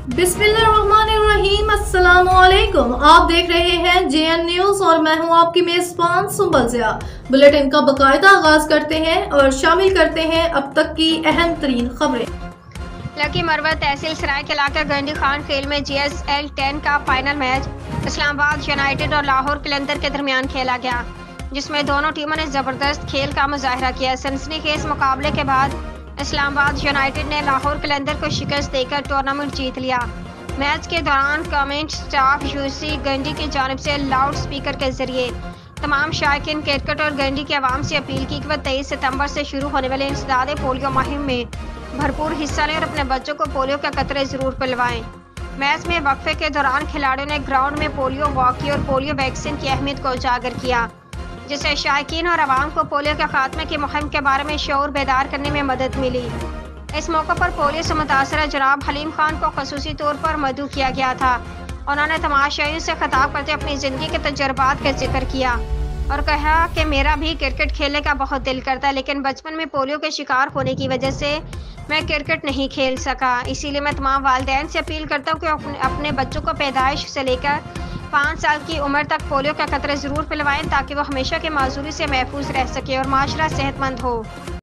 बिस्मिल्लाहिर्रहमानिर्रहीम। अस्सलाम वालेकुम। आप देख रहे हैं JN न्यूज और मैं हूं आपकी मेजबान सुंबल ज़िया। बुलेटिन का बाकायदा आगाज करते हैं और शामिल करते हैं अब तक की अहम तरीन खबरें। लकी मरवत तहसील सराय के इलाका गंडी खान फील्ड में GSL 10 का फाइनल मैच इस्लामाबाद यूनाइटेड और लाहौर कलंदर के दरमियान खेला गया, जिसमें दोनों टीमों ने जबरदस्त खेल का मुजाहरा किया। सनसनीखेज मुकाबले के बाद इस्लामाबाद यूनाइटेड ने लाहौर कलंदर को शिकस्त देकर टूर्नामेंट जीत लिया। मैच के दौरान कमेंट स्टाफ UC गंडी की जानिब से लाउड स्पीकर के जरिए तमाम शायकीन क्रिकेट और गंडी की आवाम से अपील की कि वह 23 सितंबर से शुरू होने वाले इंसदाद पोलियो मुहिम में भरपूर हिस्सा लें और अपने बच्चों को पोलियो के कतरे जरूर पिलवाएं। मैच में वक्फे के दौरान खिलाड़ियों ने ग्राउंड में पोलियो वॉकी और पोलियो वैक्सीन की अहमियत को उजागर किया, जिससे शायकीन और आवाम को पोलियो के खात्मे की मुहिम के बारे में शऊर बेदार करने में मदद मिली। इस मौके पर पोलियो से मुतासरा जनाब हलीम खान को खसूसी तौर पर मदऊ किया गया था। उन्होंने तमाशाइयों से खिताब करते अपनी ज़िंदगी के तजुर्बात का जिक्र किया और कहा कि मेरा भी क्रिकेट खेलने का बहुत दिल करता है, लेकिन बचपन में पोलियो के शिकार होने की वजह से मैं क्रिकेट नहीं खेल सका। इसीलिए मैं तमाम वालिदैन से अपील करता हूँ कि अपने बच्चों को पैदाइश से लेकर 5 साल की उम्र तक पोलियो का कतरे ज़रूर पिलवाएं, ताकि वो हमेशा के माजूरी से महफूज रह सके और माशरा सेहतमंद हो।